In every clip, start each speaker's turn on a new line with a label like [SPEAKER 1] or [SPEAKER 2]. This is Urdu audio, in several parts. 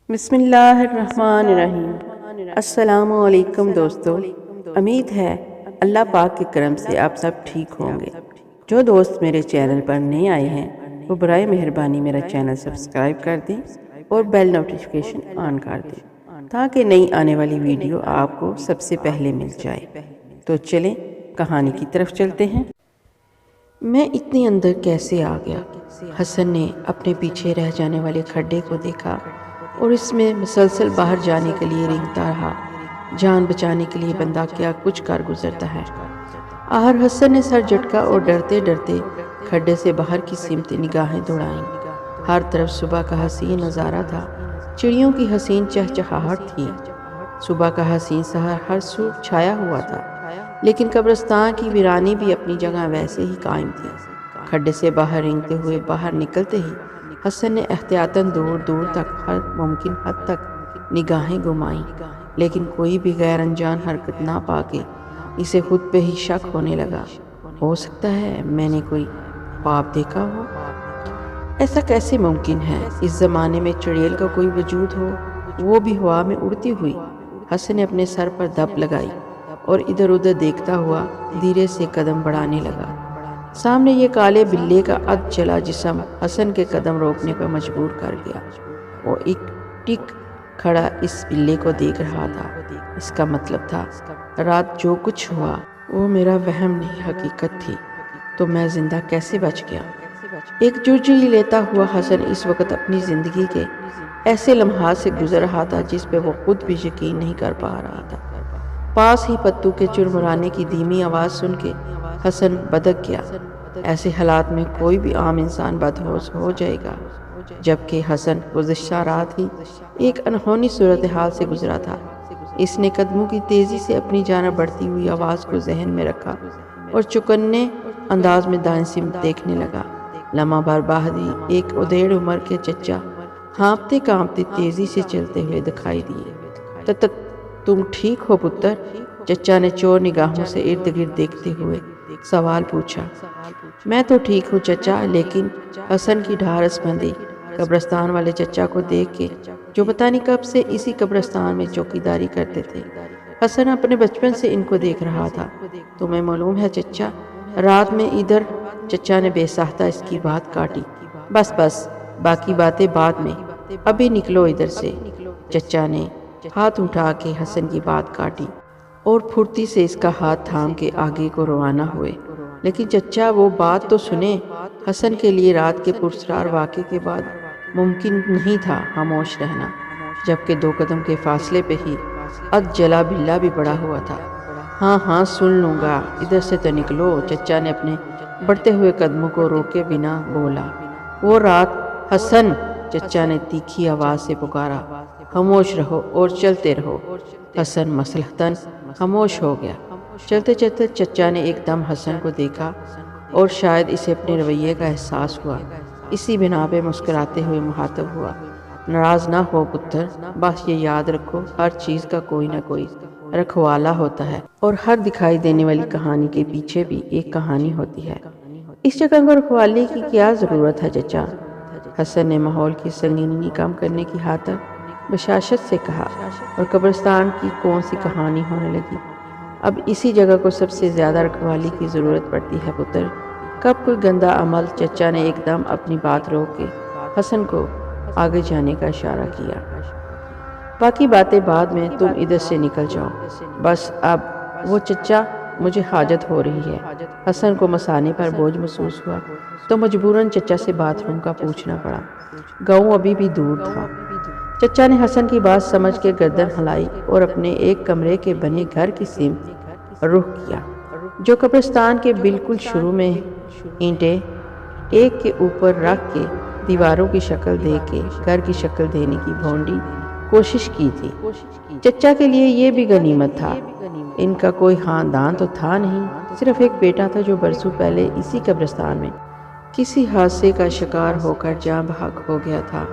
[SPEAKER 1] بسم اللہ الرحمن الرحیم۔ السلام علیکم دوستو، امید ہے اللہ پاک کے کرم سے آپ سب ٹھیک ہوں گے۔ جو دوست میرے چینل پر نئے آئے ہیں وہ برائے مہربانی میرا چینل سبسکرائب کر دیں اور بیل نوٹیفیکیشن آن کر دیں تاکہ نئی آنے والی ویڈیو آپ کو سب سے پہلے مل جائے۔ تو چلیں کہانی کی طرف چلتے ہیں۔ میں اتنی اندر کیسے آ گیا؟ حسن نے اپنے پیچھے رہ جانے والے کھڈے کو دیکھا اور اس میں مسلسل باہر جانے کے لیے رینگتا رہا۔ جان بچانے کے لیے بندہ کیا کچھ کر گزرتا ہے۔ آخر حسن نے سر جھٹکا اور ڈرتے ڈرتے کھڈے سے باہر کی سمت نگاہیں دوڑائیں۔ ہر طرف صبح کا حسین نظارہ تھا، چڑیوں کی حسین چہچہاہٹ تھی۔ صبح کا حسین سحر ہر سو چھایا ہوا تھا، لیکن قبرستان کی ویرانی بھی اپنی جگہ ویسے ہی قائم تھی۔ کھڈے سے باہر رینگتے ہوئے باہر نکلتے ہی حسن نے احتیاطاً دور دور تک ہر ممکن حد تک نگاہیں گھمائیں، لیکن کوئی بھی غیر انجان حرکت نہ پا کے اسے خود پہ ہی شک ہونے لگا۔ ہو سکتا ہے میں نے کوئی خواب دیکھا ہو؟ ایسا کیسے ممکن ہے؟ اس زمانے میں چڑیل کا کوئی وجود ہو، وہ بھی ہوا میں اڑتی ہوئی۔ حسن نے اپنے سر پر دب لگائی اور ادھر ادھر دیکھتا ہوا دھیرے سے قدم بڑھانے لگا۔ سامنے یہ کالے بلے کا ادھ جلا جسم حسن کے قدم روکنے پر مجبور کر گیا۔ وہ ایک ٹک کھڑا اس بلے کو دیکھ رہا تھا۔ اس کا مطلب تھا رات جو کچھ ہوا وہ میرا وہم نہیں حقیقت تھی، تو میں زندہ کیسے بچ گیا؟ ایک جرجری لیتا ہوا حسن اس وقت اپنی زندگی کے ایسے لمحات سے گزر رہا تھا جس پہ وہ خود بھی یقین نہیں کر پا رہا تھا۔ پاس ہی پتو کے چرمرانے کی دھیمی آواز سن کے حسن بدک گیا۔ ایسے حالات میں کوئی بھی عام انسان بدہوش ہو جائے گا، جبکہ حسن گزشتہ رات ہی ایک انہونی صورتحال سے گزرا تھا۔ اس نے قدموں کی تیزی سے اپنی جانب بڑھتی ہوئی آواز کو ذہن میں رکھا اور چوکنے انداز میں دائیں سمت دیکھنے لگا۔ لمحہ بھر بعد ہی ایک ادھیڑ عمر کے چچا ہانپتے کانپتے تیزی سے چلتے ہوئے دکھائی دیے۔ تم ٹھیک ہو پتر؟ چچا نے چور نگاہوں سے ارد گرد دیکھتے ہوئے سوال پوچھا۔ میں تو ٹھیک ہوں چچا، لیکن حسن کی ڈھارس بندھی قبرستان والے چچا کو دیکھ کے، جو پتہ نہیں کب سے اسی قبرستان میں چوکیداری کرتے تھے۔ حسن اپنے بچپن سے ان کو دیکھ رہا تھا۔ تمہیں معلوم ہے چچا، رات میں ادھر، چچا نے بے ساختہ اس کی بات کاٹی۔ بس باقی باتیں بعد میں، ابھی نکلو ادھر سے۔ چچا نے ہاتھ اٹھا کے حسن کی بات کاٹی اور پھرتی سے اس کا ہاتھ تھام کے آگے کو روانہ ہوئے۔ لیکن چچا وہ بات تو سنیں۔ حسن کے لیے رات کے پراسرار واقعے کے بعد ممکن نہیں تھا خاموش رہنا، جبکہ 2 قدم کے فاصلے پہ ہی ادھ جلا بلہ بھی بڑا ہوا تھا۔ ہاں سن لوں گا، ادھر سے تو نکلو، چچا نے اپنے بڑھتے ہوئے قدموں کو روکے بنا بولا۔ وہ رات حسن، چچا نے تیکھی آواز سے پکارا، خاموش رہو اور چلتے رہو۔ حسن مصلحتاً خاموش ہو گیا۔ چلتے چلتے چچا نے ایک دم حسن کو دیکھا اور شاید اسے اپنے رویے کا احساس ہوا۔ اسی بنا پہ مسکراتے ہوئے مخاطب ہوا، ناراض نہ ہو پتر، بس یہ یاد رکھو ہر چیز کا کوئی نہ کوئی رکھوالا ہوتا ہے، اور ہر دکھائی دینے والی کہانی کے پیچھے بھی ایک کہانی ہوتی ہے۔ اس جگہ کو رکھوالی کی کیا ضرورت ہے چچا؟ حسن نے ماحول کی سنگینی کم کرنے کی خاطر بشاشت سے کہا، اور قبرستان کی کون سی کہانی ہونے لگی؟ اب اسی جگہ کو سب سے زیادہ رکھوالی کی ضرورت پڑتی ہے پتر۔ کب کوئی گندا عمل؟ چچا نے ایک دم اپنی بات روک کے حسن کو آگے جانے کا اشارہ کیا۔ باقی باتیں بعد میں، تم ادھر سے نکل جاؤ۔ بس اب وہ چچا، مجھے حاجت ہو رہی ہے۔ حسن کو مسانے پر بوجھ محسوس ہوا تو مجبوراً چچا سے باتھ روم کا پوچھنا پڑا۔ گاؤں ابھی بھی دور تھا۔ چچا نے حسن کی بات سمجھ کے گردن ہلائی اور اپنے ایک کمرے کے بنے گھر کی سمت رخ کیا، جو قبرستان کے بالکل شروع میں اینٹیں ایک کے اوپر رکھ کے دیواروں کی شکل دے کے گھر کی شکل دینے کی بھونڈی کوشش کی تھی۔ چچا کے لیے یہ بھی غنیمت تھا۔ ان کا کوئی خاندان تو تھا نہیں، صرف ایک بیٹا تھا جو برسوں پہلے اسی قبرستان میں کسی حادثے کا شکار ہو کر جاں بحق ہو گیا تھا۔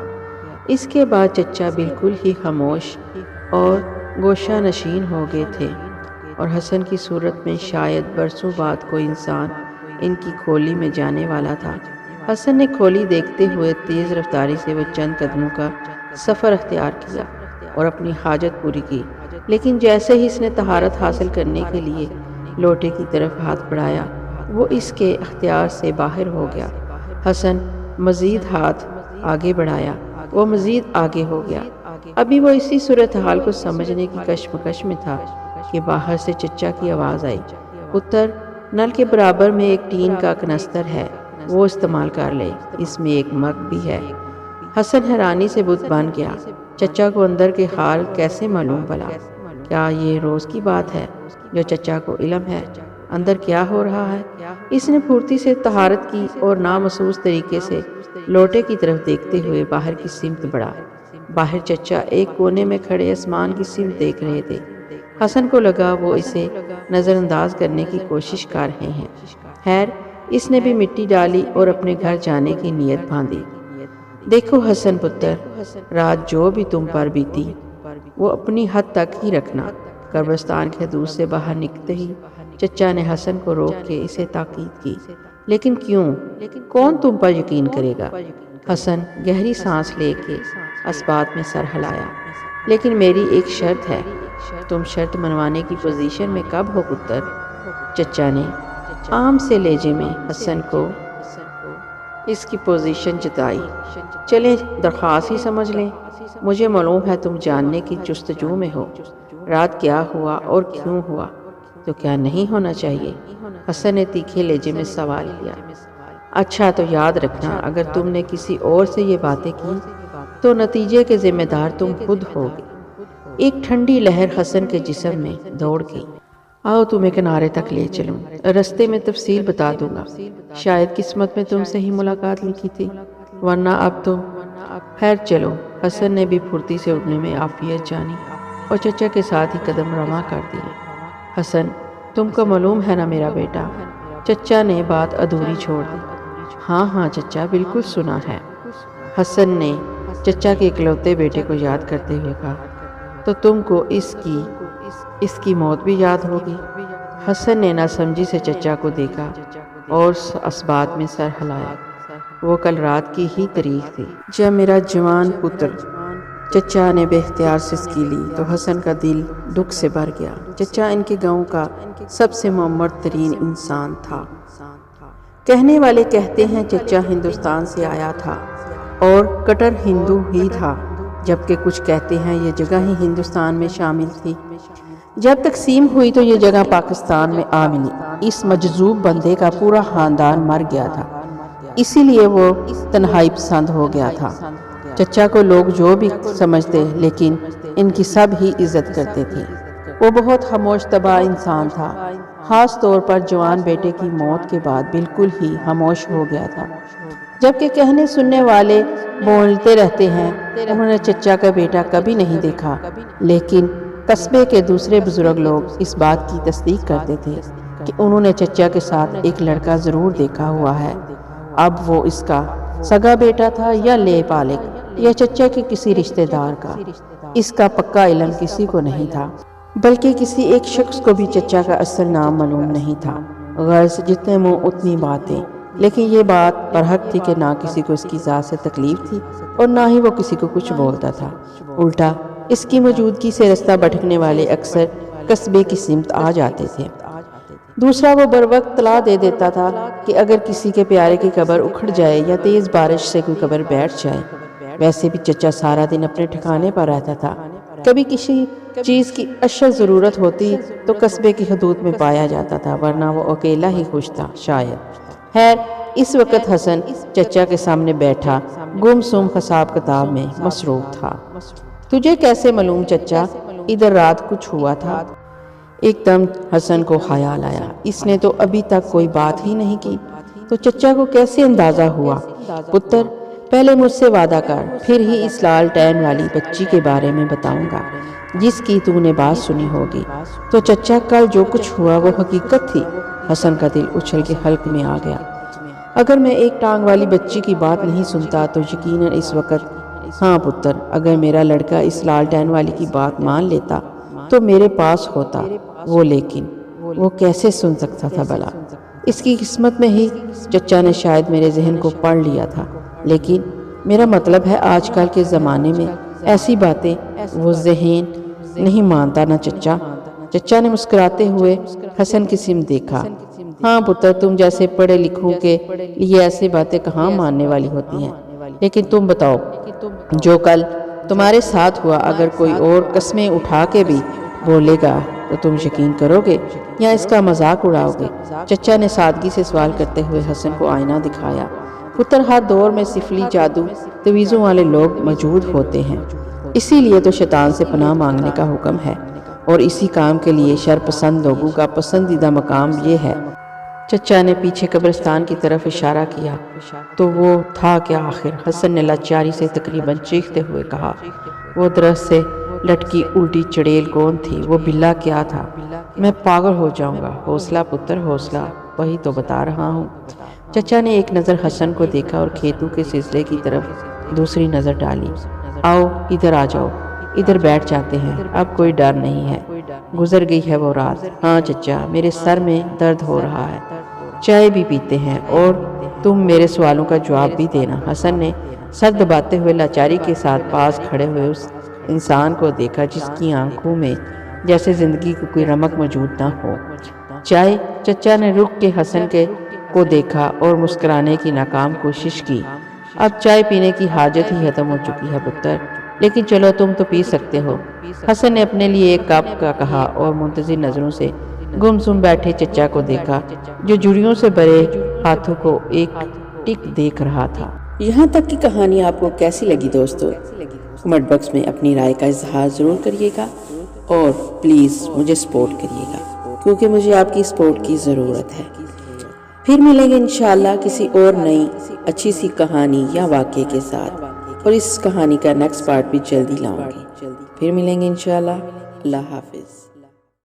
[SPEAKER 1] اس کے بعد چچا بالکل ہی خاموش اور گوشہ نشین ہو گئے تھے، اور حسن کی صورت میں شاید برسوں بعد کوئی انسان ان کی کھولی میں جانے والا تھا۔ حسن نے کھولی دیکھتے ہوئے تیز رفتاری سے وہ چند قدموں کا سفر اختیار کیا اور اپنی حاجت پوری کی، لیکن جیسے ہی اس نے طہارت حاصل کرنے کے لیے لوٹے کی طرف ہاتھ بڑھایا وہ اس کے اختیار سے باہر ہو گیا۔ حسن مزید ہاتھ آگے بڑھایا، وہ مزید آگے ہو گیا۔ ابھی وہ اسی صورتحال کو سمجھنے کی کشمکش میں تھا کہ باہر سے چچا کی آواز آئی، پتر نل کے برابر میں ایک ٹین کا کنستر ہے، وہ استعمال کر لے، اس میں ایک مگ بھی ہے۔ حسن حیرانی سے بت بن گیا، چچا کو اندر کے حال کیسے معلوم بھلا؟ کیا یہ روز کی بات ہے جو چچا کو علم ہے اندر کیا ہو رہا ہے؟ اس نے پھرتی سے طہارت کی اور نامحسوس طریقے سے لوٹے کی طرف دیکھتے ہوئے باہر کی سمت بڑھا۔ باہر چچا ایک کونے میں کھڑے آسمان کی سمت دیکھ رہے تھے۔ حسن کو لگا وہ اسے نظر انداز کرنے کی کوشش کر رہے ہیں۔ خیر اس نے بھی مٹی ڈالی اور اپنے گھر جانے کی نیت باندھی۔ دیکھو حسن پتر، رات جو بھی تم پر بیتی وہ اپنی حد تک ہی رکھنا۔ قبرستان کے حدود سے باہر نکلتے ہی چچا نے حسن کو روک کے اسے تاکید کی، لیکن کیوں؟ کون تم پر یقین کرے گا؟ حسن گہری سانس لے کے اسبات میں سر ہلایا، لیکن میری ایک شرط ہے۔ تم شرط منوانے کی پوزیشن میں کب ہو پتر؟ چچا نے عام سے لہجے میں حسن کو اس کی پوزیشن جتائی۔ چلیں درخواست ہی سمجھ لیں، مجھے معلوم ہے تم جاننے کی جستجو میں ہو، رات کیا ہوا اور کیوں ہوا، تو کیا نہیں ہونا چاہیے؟ حسن نے تیکھے لہجے میں سوال کیا۔ اچھا تو یاد رکھنا، اگر تم نے کسی اور سے یہ باتیں کی تو نتیجے کے ذمہ دار تم خود ہوگے۔ ایک ٹھنڈی لہر حسن کے جسم میں دوڑ گئی۔ آؤ تمہیں کنارے تک لے چلوں، رستے میں تفصیل بتا دوں گا، شاید قسمت میں تم سے ہی ملاقات لکھی تھی، ورنہ اب تم۔ خیر چلو۔ حسن نے بھی پھرتی سے اٹھنے میں عافیت جانی اور چچا کے ساتھ ہی قدم رواں کر دیے۔ حسن تم کو معلوم ہے نا میرا بیٹا؟ چچا نے بات ادھوری چھوڑ دی۔ ہاں ہاں چچا، بالکل سنا ہے، حسن نے چچا کے اکلوتے بیٹے کو یاد کرتے ہوئے کہا۔ تو تم کو اس کی موت بھی یاد ہوگی؟ حسن نے ناسمجھی سے چچا کو دیکھا اور اسبات میں سر ہلایا۔ وہ کل رات کی ہی تاریخ تھی جب میرا جوان پتر، چچا نے بے اختیار سسکی لی تو حسن کا دل دکھ سے بھر گیا۔ چچا ان کے گاؤں کا سب سے معمر ترین انسان تھا۔ کہنے والے کہتے ہیں چچا ہندوستان سے آیا تھا اور کٹر ہندو ہی تھا، جبکہ کچھ کہتے ہیں یہ جگہ ہی ہندوستان میں شامل تھی۔ جب تقسیم ہوئی تو یہ جگہ پاکستان میں آ ملی۔ اس مجذوب بندے کا پورا خاندان مر گیا تھا، اسی لیے وہ تنہائی پسند ہو گیا تھا۔ چچا کو لوگ جو بھی سمجھتے لیکن ان کی سب ہی عزت کرتے تھے۔ وہ بہت خاموش طبع انسان تھا، خاص طور پر جوان بیٹے کی موت کے بعد بالکل ہی خاموش ہو گیا تھا۔ جبکہ کہنے سننے والے بولتے رہتے ہیں انہوں نے چچا کا بیٹا کبھی نہیں دیکھا، لیکن قصبے کے دوسرے بزرگ لوگ اس بات کی تصدیق کرتے تھے کہ انہوں نے چچا کے ساتھ ایک لڑکا ضرور دیکھا ہوا ہے۔ اب وہ اس کا سگا بیٹا تھا یا لے پالک یا چچا کے کسی رشتہ دار کا، اس کا پکا علم کسی کو نہیں تھا، بلکہ کسی ایک شخص کو بھی چچا کا اصل نام معلوم نہیں تھا۔ غرض جتنے منہ اتنی باتیں، لیکن یہ بات برحق تھی کہ نہ کسی کو اس کی ذات سے تکلیف تھی اور نہ ہی وہ کسی کو کچھ بولتا تھا۔ الٹا اس کی موجودگی سے رستہ بھٹکنے والے اکثر قصبے کی سمت آ جاتے تھے۔ دوسرا وہ بروقت اطلاع دے دیتا تھا کہ اگر کسی کے پیارے کی قبر اکھڑ جائے یا تیز بارش سے کوئی قبر بیٹھ جائے۔ ویسے بھی چچا سارا دن اپنے ٹھکانے پر رہتا تھا، کبھی کسی چیز کی اشد ضرورت ہوتی تو قصبے کی حدود میں پایا جاتا تھا، ورنہ وہ اکیلا ہی خوش تھا شاید۔ خیر اس وقت حسن چچا کے سامنے بیٹھا گم سم حساب کتاب میں مصروف تھا۔ تجھے کیسے معلوم چچا ادھر رات کچھ ہوا تھا؟ ایک دم حسن کو خیال آیا، اس نے تو ابھی تک کوئی بات ہی نہیں کی، تو چچا کو کیسے اندازہ ہوا؟ پتر پہلے مجھ سے وعدہ کر، پھر ہی اس لال ٹین والی بچی کے بارے میں بتاؤں گا جس کی تو نے بات سنی ہوگی۔ تو چچا کل جو کچھ ہوا وہ حقیقت تھی؟ حسن کا دل اچھل کے حلق میں آ گیا۔ اگر میں ایک ٹانگ والی بچی کی بات نہیں سنتا تو یقیناً اس وقت، ہاں پتر، اگر میرا لڑکا اس لال ٹین والی کی بات مان لیتا تو میرے پاس ہوتا وہ، لیکن وہ کیسے سن سکتا تھا بھلا؟ اس کی قسمت میں ہی چچا نے شاید میرے ذہن کو پڑھ لیا تھا، لیکن میرا مطلب ہے آج کل کے زمانے میں ایسی باتیں وہ ذہن نہیں مانتا نا چچا۔ چچا نے مسکراتے ہوئے حسن کی سمت دیکھا۔ ہاں پتر، تم جیسے پڑھے لکھوں کے لیے ایسی باتیں کہاں ماننے والی ہوتی ہیں، لیکن تم بتاؤ، جو کل تمہارے ساتھ ہوا، اگر کوئی اور قسمیں اٹھا کے بھی بولے گا تو تم یقین کرو گے یا اس کا مذاق اڑاؤ گے؟ چچا نے سادگی سے سوال کرتے ہوئے حسن کو آئینہ دکھایا۔ پتر، ہر دور میں سفلی، جادو، تویزوں والے لوگ موجود ہوتے ہیں، اسی لیے تو شیطان سے پناہ مانگنے کا حکم ہے، اور اسی کام کے لیے شر پسند لوگوں کا پسندیدہ مقام یہ ہے۔ چچا نے پیچھے قبرستان کی طرف اشارہ کیا۔ تو وہ تھا کیا آخر؟ حسن نے لاچاری سے تقریباً چیختے ہوئے کہا۔ وہ درخت سے لٹکی الٹی چڑیل کون تھی؟ وہ بلا کیا تھا؟ میں پاگل ہو جاؤں گا۔ حوصلہ پتر، حوصلہ، وہی تو بتا رہا ہوں۔ چچا نے ایک نظر حسن کو دیکھا اور کھیتوں کے سلسلے کی طرف دوسری نظر ڈالی۔ آؤ ادھر آ جاؤ، ادھر بیٹھ جاتے ہیں، اب کوئی ڈر نہیں ہے، گزر گئی ہے وہ رات۔ ہاں چچا، میرے سر میں درد ہو رہا ہے، چائے بھی پیتے ہیں اور تم میرے سوالوں کا جواب بھی دینا۔ حسن نے سر دباتے ہوئے لاچاری کے ساتھ پاس کھڑے ہوئے اس انسان کو دیکھا جس کی آنکھوں میں جیسے زندگی کی کوئی رمق موجود نہ ہو۔ چائے؟ چچا نے رک کے حسن کو دیکھا اور مسکرانے کی ناکام کوشش کی۔ اب چائے پینے کی حاجت ہی ختم ہو چکی ہے پتر، لیکن چلو تم تو پی سکتے ہو۔ حسن نے اپنے لیے ایک کپ کا کہا اور منتظر نظروں سے گمسم بیٹھے چچا کو دیکھا جو جڑیوں سے بھرے ہاتھوں کو ایک ٹک دیکھ رہا تھا۔ یہاں تک کی کہانی آپ کو کیسی لگی دوستو؟ کمنٹ باکس میں اپنی رائے کا اظہار ضرور کریے گا، اور پلیز مجھے سپورٹ کریے گا، کیونکہ مجھے آپ کی سپورٹ کی ضرورت ہے۔ پھر ملیں گے انشاءاللہ کسی اور نئی اچھی سی کہانی یا واقعے کے ساتھ، اور اس کہانی کا نیکسٹ پارٹ بھی جلدی لاؤں گی۔ پھر ملیں گے انشاءاللہ۔ اللہ حافظ۔